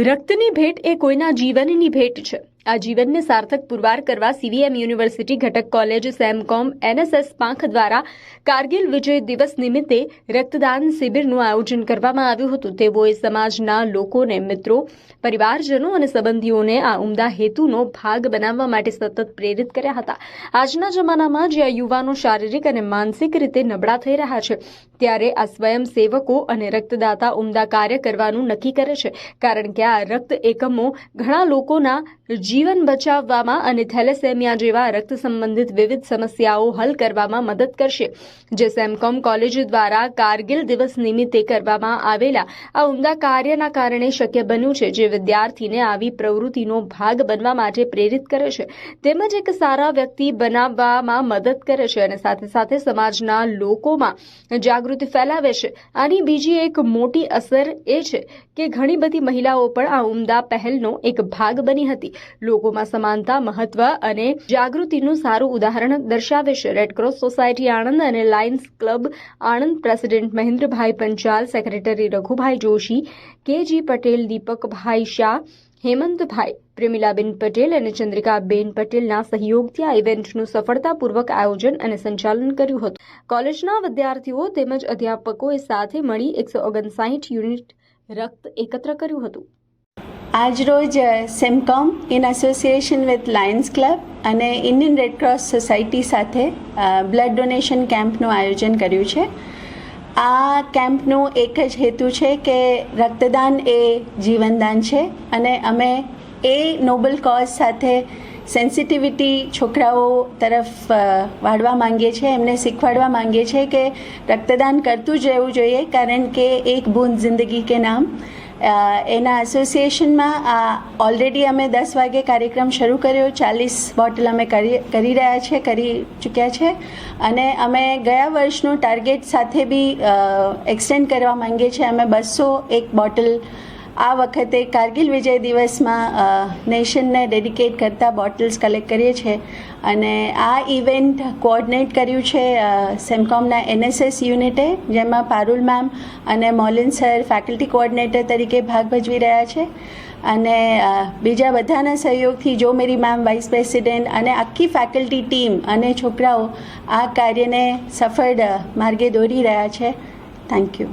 રક્તની ભેટ એ કોઈના જીવનની ભેટ છે। આ જીવનને સાર્થક પુરવાર કરવા સીવીએમ યુનિવર્સિટી ઘટક કોલેજ સેમકોમ એનએસએસ પાંખ દ્વારા કારગિલ વિજય દિવસ નિમિત્તે રક્તદાન શિબિરનું આયોજન કરવામાં આવ્યું હતું। તેઓએ સમાજના લોકોને, મિત્રો, પરિવારજનો અને સંબંધીઓને આ ઉમદા હેતુનો ભાગ બનાવવા માટે સતત પ્રેરિત કર્યા હતા। આજના જમાનામાં જ્યાં યુવાનો શારીરિક અને માનસિક રીતે નબળા થઈ રહ્યા છે, ત્યારે આ સ્વયંસેવકો અને રક્તદાતા ઉમદા કાર્ય કરવાનું નક્કી કરે છે, કારણ કે આ રક્ત એકમો ઘણા લોકોના જીવન બચાવવામાં અને થેલેસેમિયા જેવા રક્ત સંબંધિત વિવિધ સમસ્યાઓ હલ કરવામાં મદદ કરશે। જે સેમકોમ કોલેજ દ્વારા કારગિલ દિવસ નિમિત્તે કરવામાં આવેલા આ ઉમદા કાર્યના કારણે શક્ય બન્યું છે, જે વિદ્યાર્થીને આવી પ્રવૃત્તિનો ભાગ બનવા માટે પ્રેરિત કરે છે, તેમજ એક સારા વ્યક્તિ બનાવવામાં મદદ કરે છે અને સાથે સાથે સમાજના લોકોમાં જાગૃતિ ફેલાવે છે। આની બીજી એક મોટી અસર એ છે કે ઘણી બધી મહિલાઓ પણ આ ઉમદા પહેલનો એક ભાગ બની હતી। લોકોમાં સમાનતા, મહત્વ અને જાગૃતિનું સારું ઉદાહરણ દર્શાવે છે। રેડક્રોસ સોસાયટી આણંદ અને લાયન્સ ક્લબ આણંદ પ્રેસિડેન્ટ મહેન્દ્રભાઈ પંચાલ, સેક્રેટરી રઘુભાઈ જોશી, કેજી પટેલ, દીપકભાઈ શાહ, હેમંતભાઈ, પ્રેમિલાબેન પટેલ અને ચંદ્રિકાબેન પટેલના સહયોગથી આ ઇવેન્ટનું સફળતાપૂર્વક આયોજન અને સંચાલન કર્યું હતું। કોલેજના વિદ્યાર્થીઓ તેમજ અધ્યાપકોએ સાથે મળી 159 યુનિટ રક્ત એકત્ર કર્યું હતું। આજરોજ SEMCOM in association with Lions club અને ઇન્ડિયન રેડક્રોસ સોસાયટી સાથે બ્લડ ડોનેશન કેમ્પનું આયોજન કર્યું છે। આ કેમ્પનું એક જ હેતુ છે કે રક્તદાન એ જીવનદાન છે અને અમે એ નોબલ કોઝ સાથે સેન્સિટિવિટી છોકરાઓ તરફ વાળવા માંગીએ છીએ, એમને શીખવાડવા માંગીએ છીએ કે રક્તદાન કરતું જ રહેવું જોઈએ, કારણ કે એક બૂંદ જિંદગી કે નામ। એના એસોસિએશનમાં ઓલરેડી અમે 10 વાગે કાર્યક્રમ શરૂ કર્યો, 40 બોટલ અમે કરી ચૂક્યા છે અને અમે ગયા વર્ષનું ટાર્ગેટ સાથે બી એક્સટેન્ડ કરવા માંગીએ છીએ। અમે 201 બોટલ આ વખતે કારગિલ વિજય દિવસમાં નેશનને ડેડિકેટ કરતા બોટલ્સ કલેક્ટ કરીએ છીએ અને આ ઇવેન્ટ કોઓર્ડિનેટ કર્યું છે સેમકોમના એનએસએસ યુનિટે, જેમાં પારુલ મેમ અને મોલિન સર ફેકલ્ટી કોઓર્ડિનેટર તરીકે ભાગ ભજવી રહ્યા છે અને બીજા બધાના સહયોગથી જો મેરી મેમ વાઇસ પ્રેસિડેન્ટ અને આખી ફેકલ્ટી ટીમ અને છોકરાઓ આ કાર્યને સફળ માર્ગે દોરી રહ્યા છે। Thank you.